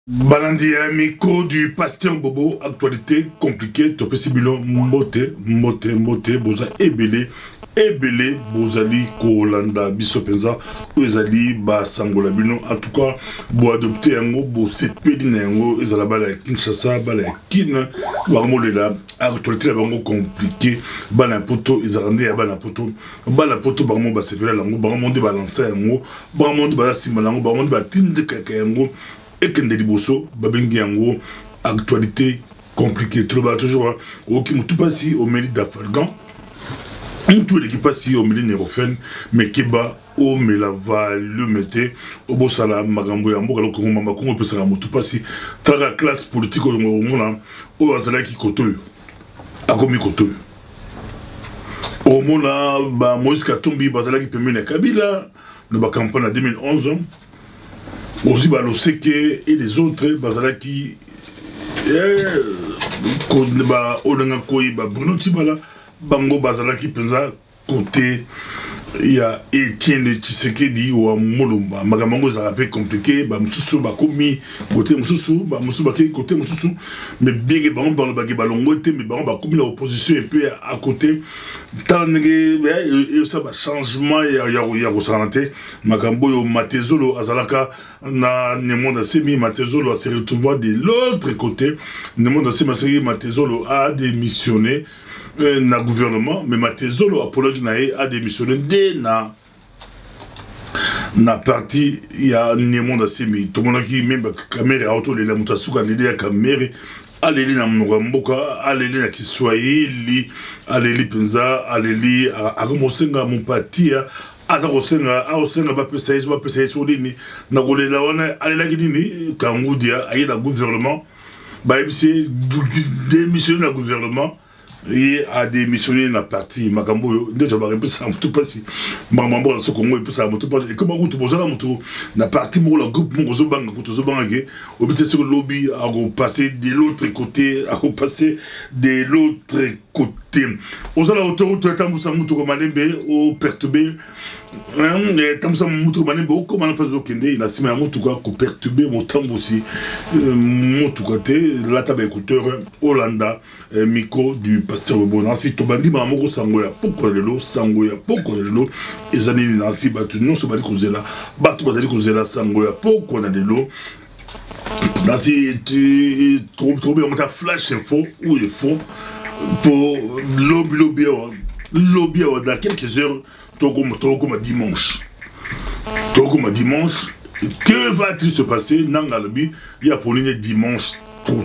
Balandi Miko du pasteur Bobo, actualité compliquée, topesi bilo mbote, boza ebele, bozali kolanda biso penza, ezali ba sangola bino, en tout cas, bo adopter yango, bo sepedi na yango, ezala bala Kinshasa, bala Kin, bango lela, actualité la bango compliquée, bala poto, ezarande ya bala poto, bango ba sepela lango, bango monde balancer yango, bango monde ba simba lango, bango monde ba tinde kaka yango. Et que Ndeliboso, Babengi Yango, actualité compliquée. Tout le monde toujours, ok, tout passe au mérite d'Afalgan, tout l'équipe passe au mérite Nérofen, mais Keba, au Melava, le Mété, au Bossala, Magambo Yambo, alors que Mama Kongo peut se ramasser tout passe, dans la classe politique au Mona, au Azalaki Kotoy, à Komi Kotoy. Au Mona, Moïse Katumbi, Bazalaki Pemene Kabila, dans la campagne en 2011. Aussi Baloseke et les autres Bazalaki Bruno Tibala Bango Bazalaki Penza côté il y a Etienne Tshisekedi ou Molumba Magamango ça rappelle compliqué Moussou Bakomi côté Moussou côté Moussou mais bien que Bango dans le bagé balongote mais Bango Bakomi l'opposition un peu à côté tant que ça va changement il y a ressenté Magambo yo Matezolo Azalaka na Nemonda Semi Matezolo se retrouve de l'autre côté Nemonda Semi Matezolo a démissionné na gouvernement mais Matezolo Apollo Nae a démissionné dès na parti il y a Nemonda Semi tout le monde qui même caméra auto les lamutasuka les caméra allez na Mboka allez na Kiswahili allez penza allez à Mosenga mon parti aza kosenga bapesa yesu olini na kolela wana alelaki nini kangudia aye na gouvernement bayebisi démissionné na gouvernement et a démissionné na parti makambo yo ndeto barepesa mutu pasi makambo la sokongo epesa mutu pasi et comme akutu bozala mutu na parti mo la groupe mo zobanga kutu zobanga ke obite sur le lobby a passer de l'autre côté ozala autoroute tambusa mutu ko malembe o perturber tambusa mutu ko malembe o ko mana pas okende ina sima mutu ko perturber mo tambusi mutu côté la table écouteur Hollanda Miko du pasteur Bobo Nancy tobandi ba moko sango ya poko lelo ezani Nancy batu non so bali kozela batu bazali kozela sango ya poko na lelo Nancy trop bien on t'a flash info ou est faux pour lobby dans quelques heures comme dimanche que va-t-il se passer nanga lobby il y a pour dimanche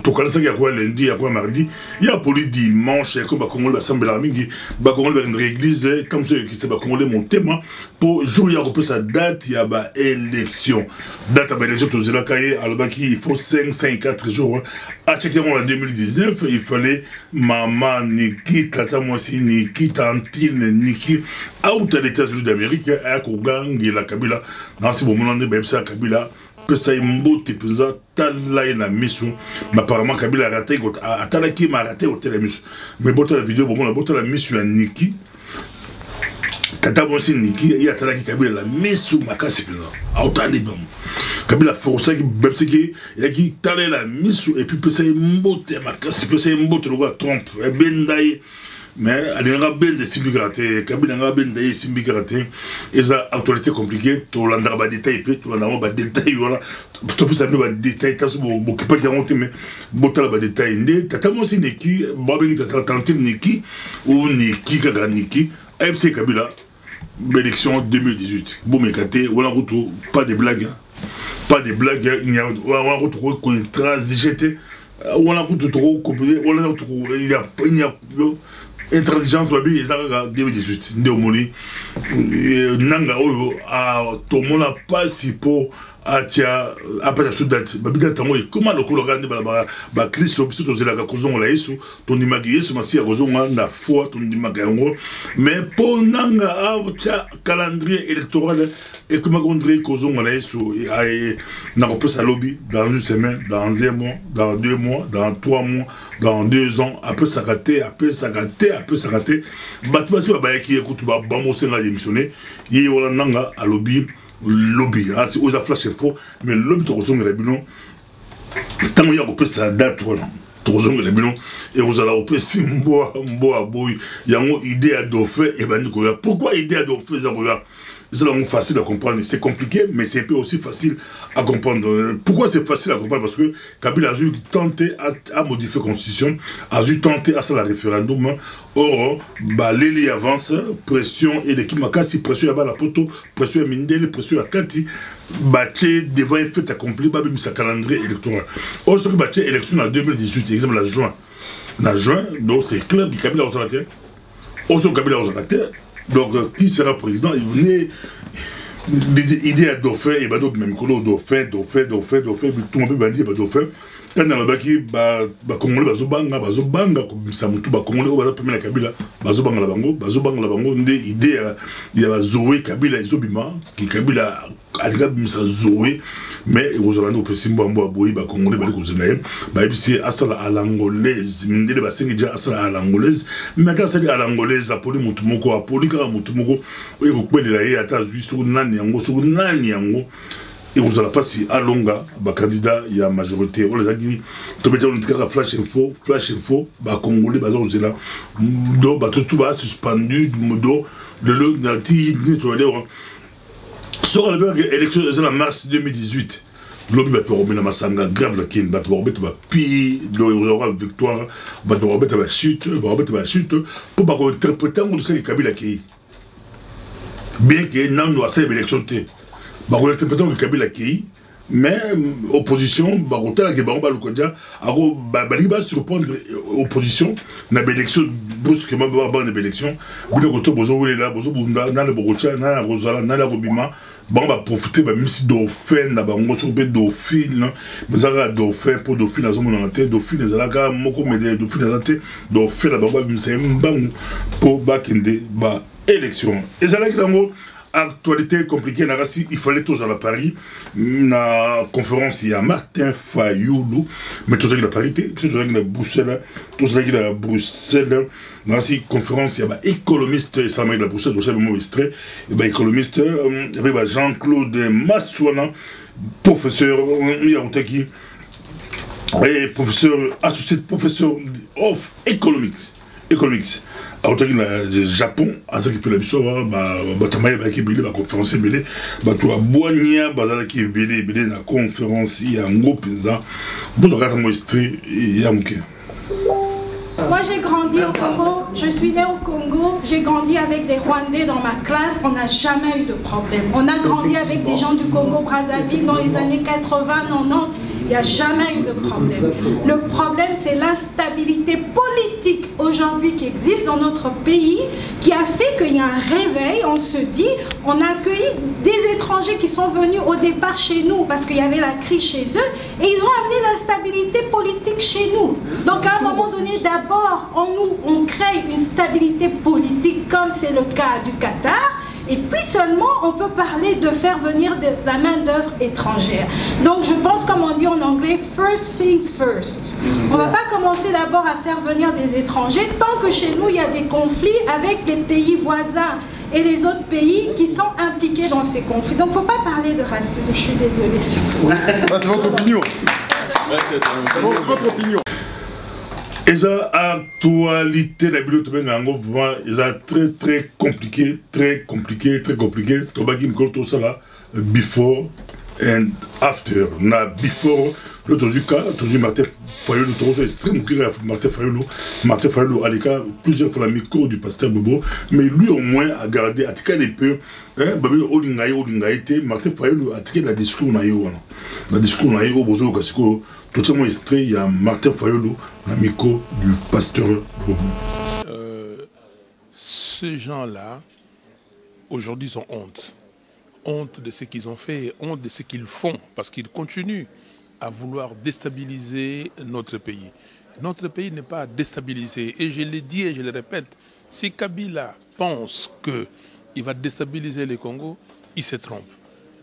tout comme ça il y a quoi lundi il y a quoi mardi il y a pour dimanche comme Congolais l'assemblée mingi Congolais une église comme ceux qui se Congolais mon thème pour jour il y a repris sa date il y a élection tout cela alors il faut 5-4 jours à checker en 2019 il fallait maman Niki tata moi si Niki tantine Niki out à l'États-Unis d'Amérique à Kogangi la Kabila dans ce moment là ça Kabila pesa imbote pesa talai na misu mais apparemment Kabila a raté atalaki m'a raté au télé misu mais bota la vidéo bon la bota la misu ya Niki tata bonsi Niki il atalaki Kabila la misu makasi pesa autali bon Kabila força qui bepse qui il a qui talai la misu et puis pesa imbote makasi pesa imbote le gars Trump et bendai mais il y a bien de simbigraté Kabila a bien de simbigraté et ça actualité compliquée tout l'andra ba détail tout l'andra ba détail voilà tout plus ça ba détail comme ça beaucoup pas qui monter mais botala ba détail ndé tata mo si Niki babengi tata tantine Niki ou Niki kaka Niki AFC Kabila élection 2018 bon mekate voilà retour pas de blagues il y a on retour ko transigété on a retour trop compliqué on a retour il y a intransigence babi ezaka 2018 nde omoni nanga oyo a tomona pasi po atia après la date babi date ngo comment le colorade ba Kristo biso tozelaka kozongola Yesu tondimaki Yesu masi ya kozonga na foi tondimaka yango mais po nanga atia calendrier électoral et comment gondre kozongola Yesu na kopesa lobby dans une semaine dans un mois dans 2 mois dans 3 mois dans 2 ans après ça raté batu basi babayaki écoute ba mosenga démissionné yi wala nanga à lobby, hein, c'est aux flash info, mais le lobby de Rosong et la Bino, tant qu'il y a un peu ça date, voilà. Tozonga lebino et vous allez au PC mboa boy yango idée à dauphin et ben pourquoi idée à dauphin c'est facile à comprendre, c'est compliqué mais c'est aussi facile à comprendre. Pourquoi c'est facile à comprendre? Parce que Kabila a dû tenter à modifier la constitution, a dû tenter à faire le référendum. Or bah l'Eli avance, pression et l'équipe Makasi, pression à la poto, pression à Mindele, pression à Kati, bâti devant un fait accompli, bah même sa calendrier électoral. Or ce que bâti élection en 2018, exemple la juin. En juin, donc c'est clair que Kabila a la terre. Or ce que Kabila a la terre. Donc, qui sera président? Il venait l'idée à dauphin, et bah donc même dauphin, tout le monde peut dire dauphin. Quand dans le baki, bah Congolais, bazobanga, comme ça, tout bah Congolais, on va appeler la Kabila, bazobanga la bango, idée il y a Zoé Kabila, Zobima, qui Kabila a déjà mis ça Zoé, mais aux Hollandais, au Pessimbo, Ambo, Aboui, bah Congolais, bah les Cousinayem, bah et puis c'est Asala à l'angolaise, Mindele, bah c'est déjà Asala à l'angolaise, mais maintenant c'est à l'angolaise, Apoli Mutumoko, Apoli Kara Mutumoko, oui, vous pouvez aller à ta vie sur Nani Yango. Et vous allez pas si à Longa, bah candidat, il y a majorité. On les a dit, tu peux dire on flash info, bah Congolais, bah ça là, donc bah tout va suspendu, modo, le lot nati ni tout aller. Sur l'élection de la mars 2018, l'objet va te remettre dans ma sanga grave la kin, bah te remettre ma pi, l'aura victoire, bah te remettre ma chute, pour pas interpréter on sait que Kabila qui, bien que non nous a fait l'élection t. Bah on interprète que Kabila qui mais opposition bah on t'a que bah on va le codia alors bah va surprendre opposition na élection brusquement bah na élection bien que tout bozo là bozo bunda na le bogocha na la rosala na la robima bon va profiter bah même si dauphin na bango sur be dauphin mais ça dauphin pour dauphin na zo mon tête dauphin les alaka moko médaille dauphin na tête dauphin la bango c'est mbang pour bakende bah élection et ça là qui dango actualité compliquée, il fallait tous à la Paris. Na conférence, il y a Martin Fayoulou, mais tous avec la parité, tous avec la Bruxelles, tous avec la Bruxelles. Dans la conférence, il y a économiste, et ça m'a la Bruxelles, Bruxelles, le mot extrait, et économiste, il y avait Jean-Claude Massouana, professeur, Yaoutaki, et professeur, associé professeur of economics. Alors, le Japon, à ce qui peut l'habitude, bah, qui est la conférence, bah, tu as Boigna, bah, qui est la conférence, il y a un gros pizza, bon, regarde moi, il y a un bouquet. Moi j'ai grandi au Congo, je suis née au Congo, j'ai grandi avec des Rwandais dans ma classe, on n'a jamais eu de problème. On a grandi avec des gens du Congo-Brazzaville dans les années 80, 90, il n'y a jamais eu de problème. Le problème c'est l'instabilité politique aujourd'hui qui existe dans notre pays, qui a fait qu'il y a un réveil, on se dit, on a accueilli des étrangers qui sont venus au départ chez nous parce qu'il y avait la crise chez eux, et ils ont amené l'instabilité politique chez nous. Donc à un moment donné, d'abord, on crée une stabilité politique comme c'est le cas du Qatar, et puis seulement on peut parler de faire venir de la main-d'œuvre étrangère. Donc je pense, comme on dit en anglais, first things first. On ne va pas commencer d'abord à faire venir des étrangers tant que chez nous il y a des conflits avec les pays voisins et les autres pays qui sont impliqués dans ces conflits. Donc il ne faut pas parler de racisme, je suis désolée. C'est votre opinion. C'est votre opinion. Et ça, actualité, la bibliothèque, c'est très compliqué. Tobaki Nkolto Sala, before and after. Na before, l'autre cas, toujours Martin Fayoulou, c'est extrêmement clair, Martin Fayoulou, à l'écart, plusieurs fois la micro du pasteur Bobo, mais lui au moins a gardé, à tirer les peu, Babi Olingaïté, Martin Fayoulou a tiré la discours naïo. La discours naïo, Bozo, Kassiko, tout ça, moi, il y a Martin Fayoulou, l'amico du pasteur Bobo. Ces gens-là, aujourd'hui, ils ont honte. Honte de ce qu'ils ont fait et honte de ce qu'ils font, parce qu'ils continuent à vouloir déstabiliser notre pays. Notre pays n'est pas déstabilisé. Et je le dis et je le répète, si Kabila pense qu'il va déstabiliser le Congo, il se trompe.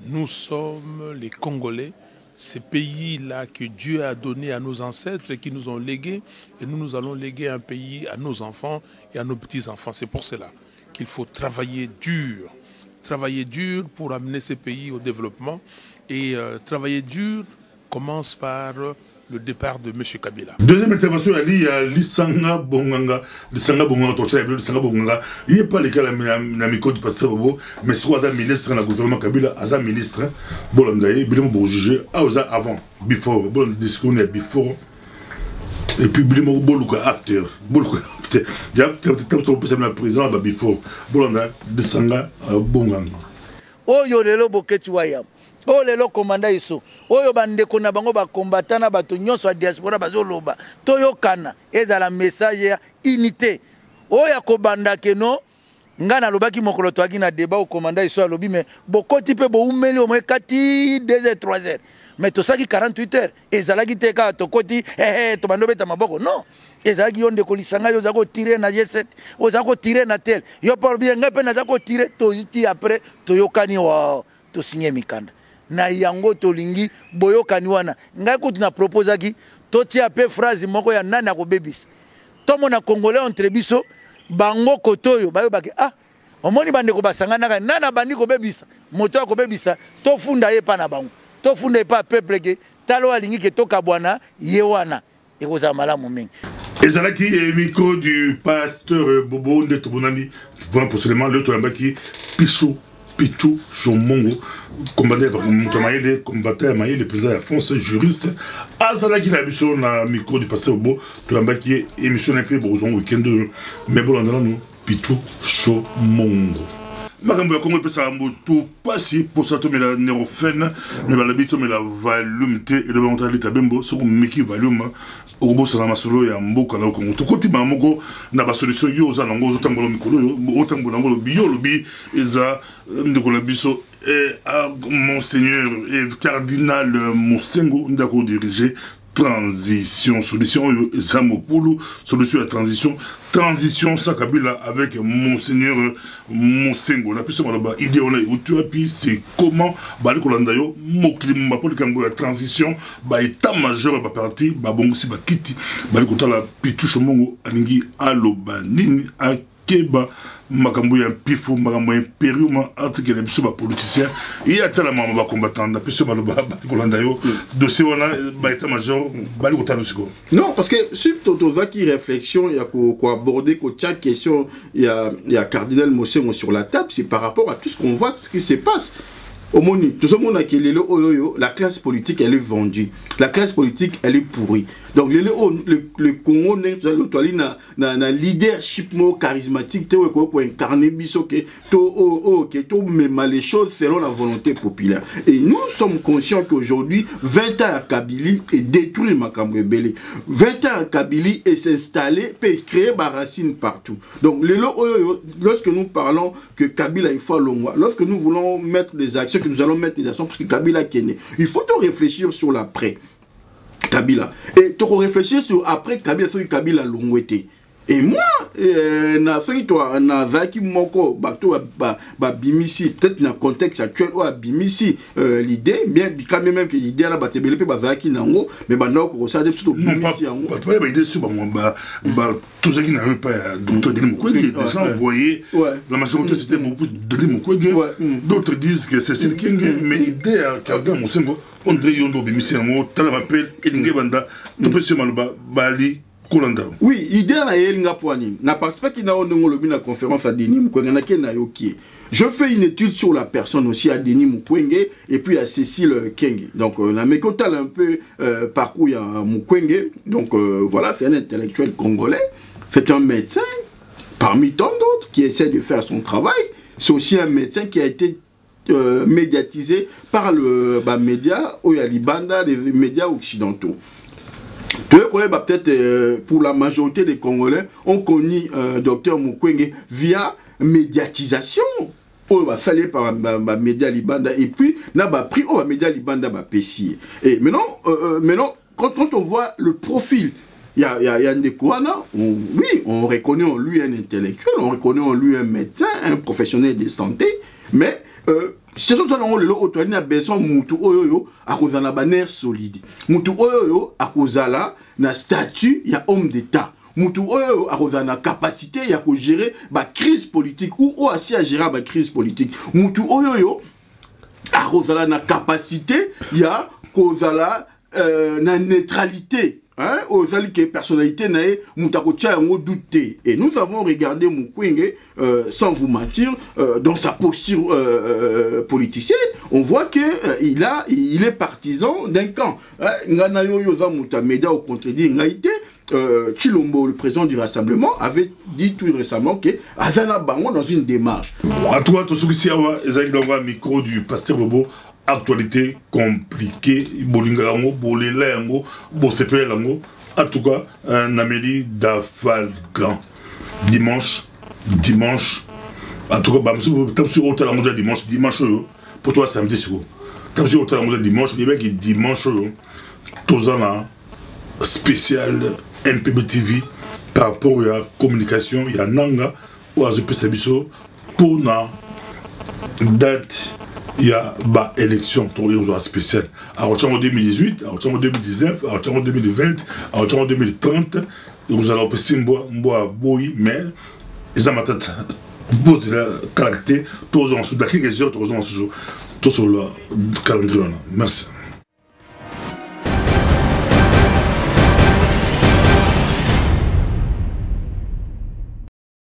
Nous sommes les Congolais, ces pays-là que Dieu a donné à nos ancêtres et qui nous ont légués, et nous allons léguer un pays à nos enfants et à nos petits-enfants. C'est pour cela qu'il faut travailler dur pour amener ces pays au développement et travailler dur commence par le départ de M. Kabila. Deuxième intervention, il y a Lissanga Bonganga. Lissanga Bonganga, Lissanga Bonganga. Il n'y a pas les cas de micro du pasteur Bobo, mais soit un ministre dans le gouvernement Kabila, un ministre, Bolandaye, Bilemo Bourgigé, avant, before, bon discours before, et puis Bilemo Boluka after. Il y a peut-être un président before, Bolanda, Lissanga Bonganga. Oh, Yorelo Boketuayam. Oh lelo komanda iso oyo bandeko na bango ba combattant bato nyonso ya diaspora bazoloba toyokana ezala message ya unité oya kobanda keno ngana lobaki mokolo toaki na débat au komanda iso alobi mais bokoti pe bo umeli au moins 4 2h 3h mais to saki 48 heures ezalaki te ka tokoti to bando beta maboko non ezalaki yonde ko lisanga yo zako tirer na G7 o zako tirer na tel yo par bien ngape na zako tirer to jiti après toyokani wa to signer mikanda na yango tolingi boyokani wana ngai kuti na propose ki totia pe phrase moko ya nani akobebisa tomo na congolais entre biso bango kotoyo bayo baki omoni bandeko basangana nana bandi kobebisa moto akobebisa tofunda ye pa na bango tofunda ye pa peuple ke talo alingi ke toka bwana ye wana ekoza malamu mingi ezalaki micro du pasteur Bobo Ndeto Bonani pour seulement le toyambaki Pichou Chomongo, combattant le président Alphonse, juriste, Azalaki la mission na micro du pasteur Bobo, tu as embarqué émission un peu pour un week-end, mais bon, on a Pichou Chomongo. Makambo ya Congo pesa mbutu pasi pour ça to la neurophène mais la bito mais la volume te et le mentalité tabembo so miki volume obo sana masolo ya mboka na Congo to koti ba moko na ba solution yo za nango zo tambolo mikolo yo otambola ngolo biyo lobi eza ndeko la biso et monseigneur et cardinal Mosengo ndako diriger transition, solution Zamopulu, solution à transition ça Kabila avec Monseigneur Mosengo. La personne là-bas, idéologie où tu appuies, c'est comment Bali Kolandayo, Moklim, Bapoli Kambo, la transition, état-major, parti, bon si Kiti, Bali Kotala, Pichou Mongo, Aningi, Aloba, Nini, Akeba. Makambo ya pifo makambo ya impérium article les biso ba politiciens il y a tellement ba combattants na biso ba kolanda yo dossier wana ba état major bali kotano siko non parce que surtout qui réflexion il y a quoi aborder ko chaque question il y a cardinal Mosengo sur la table c'est par rapport à tout ce qu'on voit tout ce qui se passe. Au monde, tout ce monde a qui la classe politique elle est vendue, la classe politique elle est pourrie. Donc le Congo n'a leadership charismatique pour incarner biso que to même les choses selon la volonté populaire. Et nous sommes conscients qu'aujourd'hui 20 ans à Kabylie est détruit Makambo Belé. 20 ans à Kabylie est s'installer peut créer des racines partout. Donc lorsque nous parlons que Kabila il faut l'ongwa, lorsque nous voulons mettre des actions que nous allons mettre des actions parce que Kabila qui est né. Il faut réfléchir sur l'après Kabila. Et tu réfléchir sur après Kabila, sur Kabila Longwete. Et moi, na zaki moko bato ba bimisi peut-être dans le contexte actuel ou bimisi l'idée bien quand même que l'idée là ba tebele pe ba zaki nango mais ba na ko ça surtout bimisi yango ba idée sur ba tout ça qui n'avait pas docteur Denis Mukwege les gens voyaient la majorité c'était beaucoup Denis Mukwege d'autres disent que c'est Cécile Kenge mais idée à Cardinal Mosengo on dirait yondo bimisi yango tala rappel elinge banda to pe sur maloba bali. Oui, idée na yelinga poani. Na participé qui na onongo lobi na conférence à Denis Mukwege na ke na yoki. Je fais une étude sur la personne aussi à Denis Mukwege et puis à Cécile Kenge. Donc na mécotal un peu parcours à Mukwege. Donc voilà, c'est un intellectuel congolais, c'est un médecin parmi tant d'autres qui essaie de faire son travail. C'est aussi un médecin qui a été médiatisé par le média Oyalibanda, les médias occidentaux. Peut-être pour la majorité des Congolais, on connaît Dr Mukwege via médiatisation. On va faire par média Libanda et puis on a pris au média Libanda PC. Et maintenant, quand on voit le profil, il y a Ndekouana, oui, on reconnaît en lui un intellectuel, on reconnaît en lui un médecin, un professionnel de santé, mais c'est ça que nous avons besoin de mutu oyoyo à cause de la nerf solide. Mutu oyoyo à cause de la statut, il y a homme d'État. Mutu oyoyo à cause de la capacité, il y a que gérer la crise politique ou aussi à gérer la crise politique. Mutu oyoyo à cause de la capacité, il y a cause de la na neutralité. Hein, aux personnalités nae mutakotia yango douté. Et nous avons regardé Mukwege sans vous mentir dans sa posture politicienne, on voit que il est partisan d'un camp. Ngana yo za muta média au contredit ngaité. Chilombo, le président du Rassemblement, avait dit tout récemment que Azana Bango dans une démarche. À toi, tout ce qui s'est le micro du pasteur Bobo. Actualité compliquée, Bolingalango, Bolélango, Bosepelango, en tout cas, un Amélie d'Afalgan. Dimanche, en tout cas, tu sur Otalango dimanche, pour toi samedi, tu sur Otalango dimanche, les mecs, dimanche, Tozana, spécial NPB TV, par rapport à la communication, il y a Nanga, ou à Zepesabiso, pour la date. Il y a une élection spéciale. En 2018, en 2019, en 2020, en 2030, nous allons passer un mais ils ont posé la caractère, tous en sous la crise, tous sur le calendrier. Merci.